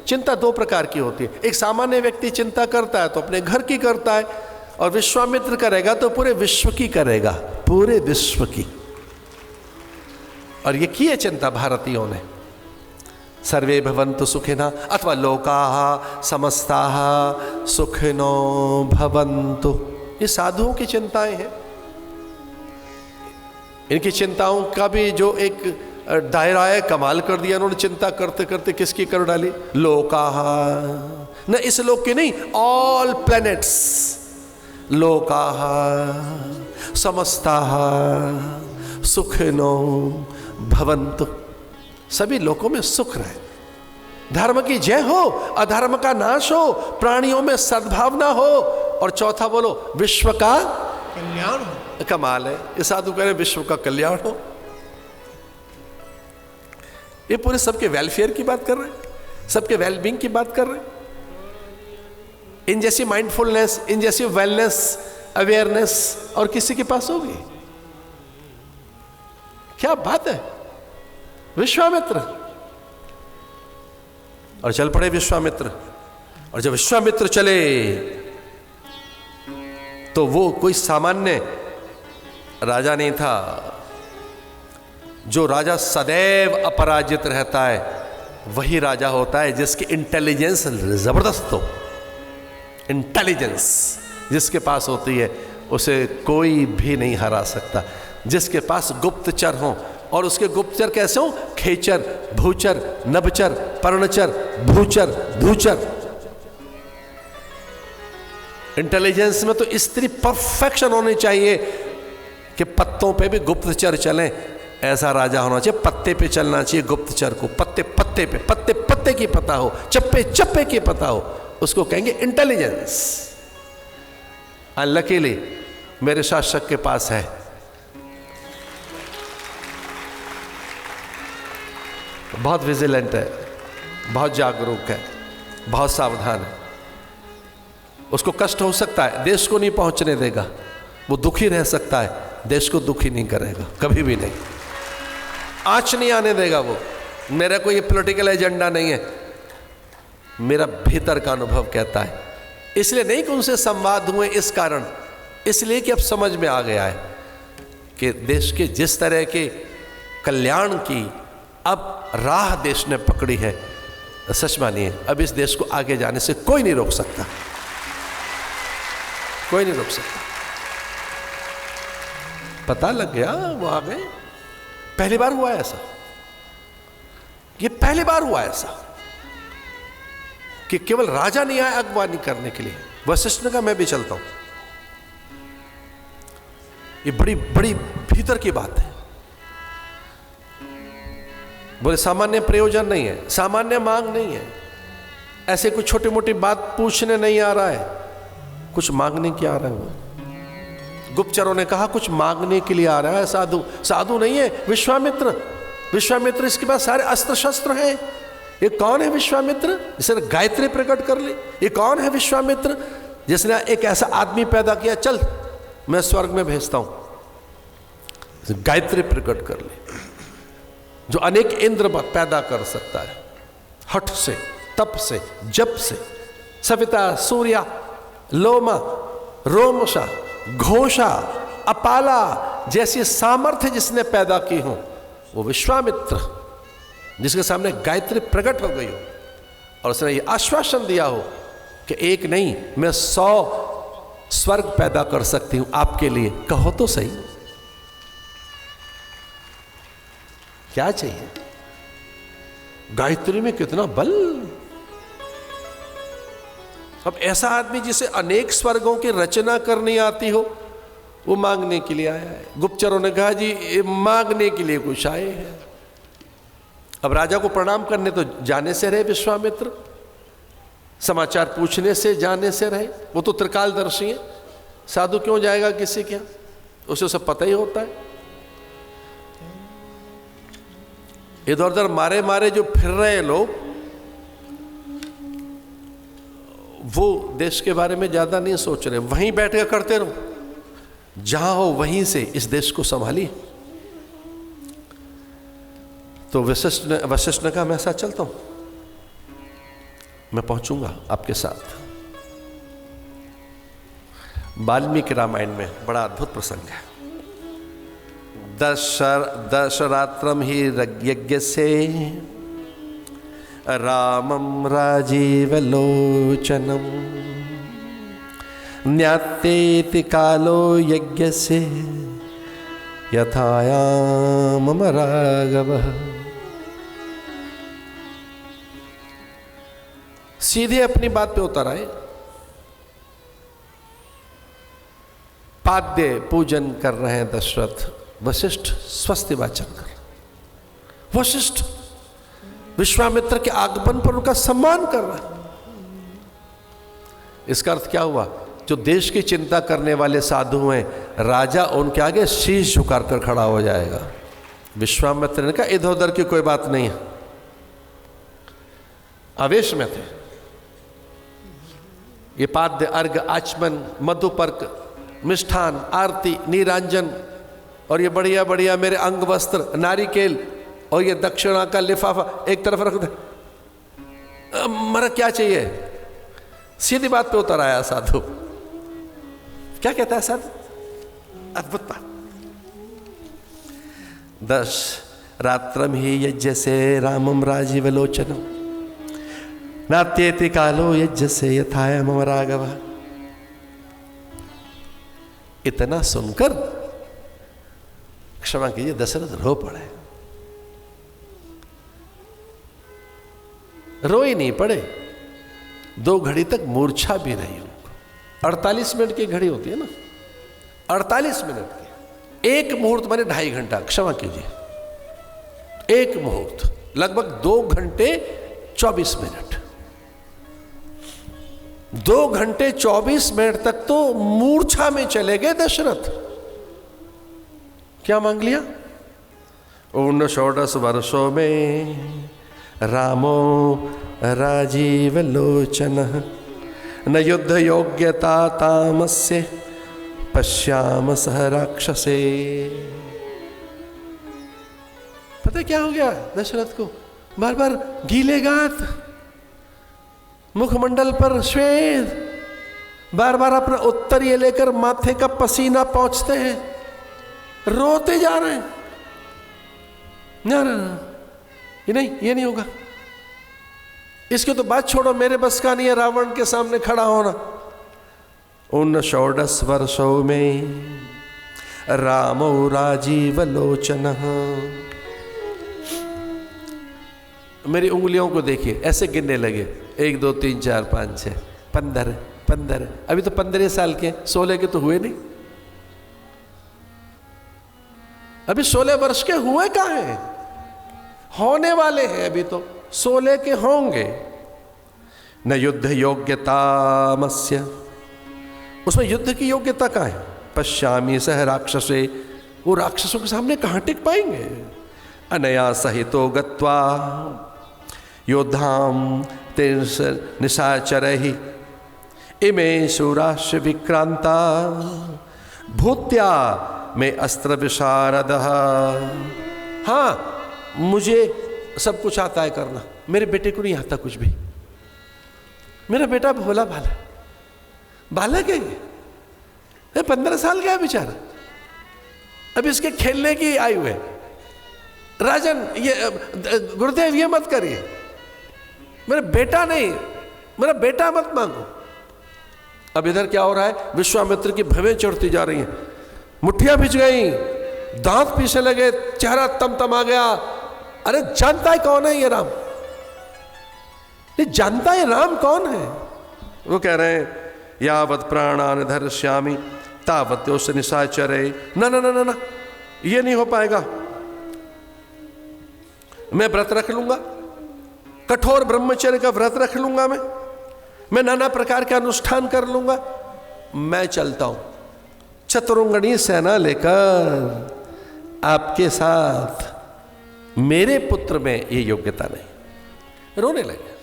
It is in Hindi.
चिंता दो प्रकार की होती है। एक सामान्य व्यक्ति चिंता करता है तो अपने घर की करता है, और विश्वामित्र करेगा तो पूरे विश्व की करेगा, पूरे विश्व की। और ये की है चिंता भारतीयों ने। सर्वे भवन्तु सुखिनः अथवा लोकाः समस्ताः सुखिनो भवन्तु, ये साधुओं की चिंताएं हैं। इनकी चिंताओं का भी जो एक दायरा है कमाल कर दिया इन्होंने। चिंता करते करते किसकी कर डाली? लोकाः, न इस लोक की नहीं, ऑल प्लैनेट्स। लोकाः समस्ताः सुखिनो भवन्तु, सभी लोकों में सुख रहे, धर्म की जय हो, अधर्म का नाश हो, प्राणियों में सद्भावना हो, और चौथा बोलो विश्व का कल्याण हो। कमाल है, ये साधु कह रहे विश्व का कल्याण हो। ये पूरे सबके वेलफेयर की बात कर रहे हैं, सबके वेलबींग की बात कर रहे हैं। इन जैसी माइंडफुलनेस, इन जैसी वेलनेस, अवेयरनेस और किसी के पास होगी? क्या बात है। विश्वामित्र, और चल पड़े विश्वामित्र। और जब विश्वामित्र चले तो वो कोई सामान्य राजा नहीं था। जो राजा सदैव अपराजित रहता है वही राजा होता है जिसकी इंटेलिजेंस जबरदस्त हो। इंटेलिजेंस जिसके पास होती है उसे कोई भी नहीं हरा सकता। जिसके पास गुप्तचर हो, और उसके गुप्तचर कैसे हो? खेचर, भूचर, नभचर, पर्णचर, भूचर, धूचर। इंटेलिजेंस में तो इतनी परफेक्शन होनी चाहिए कि पत्तों पे भी गुप्तचर चलें, ऐसा राजा होना चाहिए। पत्ते पे चलना चाहिए गुप्तचर को, पत्ते पत्ते पे, पत्ते पत्ते की पता हो, चप्पे चप्पे की पता हो, उसको कहेंगे इंटेलिजेंस। अनलकीली मेरे शासक के पास है। बहुत विजिलेंट है, बहुत जागरूक है, बहुत सावधान है। उसको कष्ट हो सकता है, देश को नहीं पहुंचने देगा। वो दुखी रह सकता है, देश को दुखी नहीं करेगा, कभी भी नहीं। आंच नहीं आने देगा वो। मेरा कोई पॉलिटिकल एजेंडा नहीं है, मेरा भीतर का अनुभव कहता है। इसलिए नहीं कि उनसे संवाद हुए इस कारण, इसलिए कि अब समझ में आ गया है कि देश के जिस तरह के कल्याण की अब राह देश ने पकड़ी है, सच मानिए अब इस देश को आगे जाने से कोई नहीं रोक सकता, कोई नहीं रोक सकता। पता लग गया, वो आ गए। पहली बार हुआ है ऐसा, ये पहली बार हुआ है ऐसा कि केवल राजा नहीं आया अगवानी करने के लिए। वशिष्ठ ने कहा मैं भी चलता हूं। ये बड़ी बड़ी भीतर की बात है। बोले सामान्य प्रयोजन नहीं है, सामान्य मांग नहीं है, ऐसे कुछ छोटी मोटी बात पूछने नहीं आ रहा है, कुछ मांगने के आ रहा है। वो गुप्तचरों ने कहा कुछ मांगने के लिए आ रहा है साधु। साधु नहीं है, विश्वामित्र। विश्वामित्र, इसके पास सारे अस्त्र शस्त्र हैं। ये कौन है विश्वामित्र जिसने गायत्री प्रकट कर ली? ये कौन है विश्वामित्र जिसने एक ऐसा आदमी पैदा किया, चल मैं स्वर्ग में भेजता हूं, गायत्री प्रकट कर ली, जो अनेक इंद्र पैदा कर सकता है, हठ से, तप से, जप से। सविता, सूर्या, लोमा, रोमशा, घोषा, अपाला जैसी सामर्थ्य जिसने पैदा की हो, वो विश्वामित्र, जिसके सामने गायत्री प्रकट हो गई हो और उसने ये आश्वासन दिया हो कि एक नहीं मैं 100 स्वर्ग पैदा कर सकती हूं आपके लिए, कहो तो सही क्या चाहिए? गायत्री में कितना बल। अब ऐसा आदमी जिसे अनेक स्वर्गों की रचना करनी आती हो, वो मांगने के लिए आया है। गुप्तचरों ने कहा जी ये मांगने के लिए कुछ आए हैं। अब राजा को प्रणाम करने तो जाने से रहे विश्वामित्र, समाचार पूछने से जाने से रहे। वो तो त्रिकालदर्शी है, साधु क्यों जाएगा किसी के यहाँ, उसे सब पता ही होता है। इधर उधर मारे मारे जो फिर रहे लोग, वो देश के बारे में ज्यादा नहीं सोच रहे, वहीं बैठ के करते रहो, जहां हो वहीं से इस देश को संभालिए। तो वशिष्ठ ने कहा मैं साथ चलता हूं। मैं पहुंचूंगा आपके साथ। वाल्मीकि रामायण में बड़ा अद्भुत प्रसंग है। दशरात्रम ही यज्ञ से रामम राजीवलोचनम न्यातेति कालो यज्ञ से यथायाम राघवः। सीधे अपनी बात पे उतर आए। पाद्य पूजन कर रहे हैं दशरथ। वशिष्ठ स्वस्ति वाचन कर, वशिष्ठ विश्वामित्र के आगमन पर उनका सम्मान कर रहे हैं। इसका अर्थ क्या हुआ? जो देश की चिंता करने वाले साधु हैं, राजा उनके आगे शीश झुका कर खड़ा हो जाएगा। विश्वामित्र ने कहा इधर उधर की कोई बात नहीं है। आवेश में थे। ये पाद्य, अर्घ, आचमन, मधुपर्क, मिष्ठान, आरती, नीरांजन और ये बढ़िया बढ़िया मेरे अंग वस्त्र, नारिकेल और ये दक्षिणा का लिफाफा एक तरफ रख दे। मरा क्या चाहिए? सीधी बात पे उतर आया साधु। क्या कहता है साधु? अद्भुत बात। दश रात्रम ही यज्ञ से रामम राजीवलोचनम नात्येति कालो यज्ञ से यथाय मम राघव। इतना सुनकर क्षमा कीजिए दशरथ रो पड़े। रो ही नहीं पड़े, 2 घड़ी तक मूर्छा भी रही उनको। 48 मिनट की घड़ी होती है ना, 48 मिनट की। एक मुहूर्त माने 2.5 घंटा। क्षमा कीजिए, एक मुहूर्त लगभग 2 घंटे 24 मिनट। 2 घंटे 24 मिनट तक तो मूर्छा में चले गए दशरथ। क्या मांग लिया? 19 वर्षों में रामो राजीव लोचन न युद्ध योग्यता तामस्य पश्याम सह राक्षसे। पता क्या हो गया दशरथ को? बार बार गीले गात, मुखमंडल पर श्वेत, बार बार अपना उत्तर ये लेकर माथे का पसीना पहुंचते हैं, रोते जा रहे हैं। ना ना ना, ये नहीं होगा। इसके तो बात छोड़ो, मेरे बस का नहीं है रावण के सामने खड़ा होना। 19 वर्षों में रामो राजीव लोचन। मेरी उंगलियों को देखिए, ऐसे गिनने लगे, 1 2 3 4 5 6 15। अभी तो 15 साल के, 16 के तो हुए नहीं। अभी 16 वर्ष के हुए कहाँ हैं? होने वाले हैं, अभी तो 16 के होंगे। न युद्ध योग्यता मस्य, उसमें युद्ध की योग्यता कहाँ है? पश्यामी सह राक्षसे, वो राक्षसों के सामने कहाँ टिक पाएंगे? अनया सहितो गत्वा योद्धाम तीर्ष निशाचरहि इमे शूराश्च विक्रांता भूत्या में अस्त्र विशारद। हाँ, मुझे सब कुछ आता है करना, मेरे बेटे को नहीं आता कुछ भी। मेरा बेटा भोला भाला बालक है, ये 15 साल का है बेचारा, अब इसके खेलने की आयु है। राजन, ये गुरुदेव ये मत करिए, मेरा बेटा नहीं, मेरा बेटा मत मांगो। अब इधर क्या हो रहा है? विश्वामित्र की भवें चढ़ती जा रही हैं, मुट्ठियां भिज गई, दांत पीछे लगे, चेहरा तमतमा गया। अरे जानता है कौन है ये राम? नहीं जानता है राम कौन है? वो कह रहे हैं यावत प्राणान धरिष्यामि तावत्योस निशाचरे। ना ना ना ना ना, ये नहीं हो पाएगा। मैं व्रत रख लूंगा, कठोर ब्रह्मचर्य का व्रत रख लूंगा, मैं नाना प्रकार के अनुष्ठान कर लूंगा, मैं चलता हूं चतुरंगणी सेना लेकर आपके साथ। मेरे पुत्र में ये योग्यता नहीं। रोने लगे।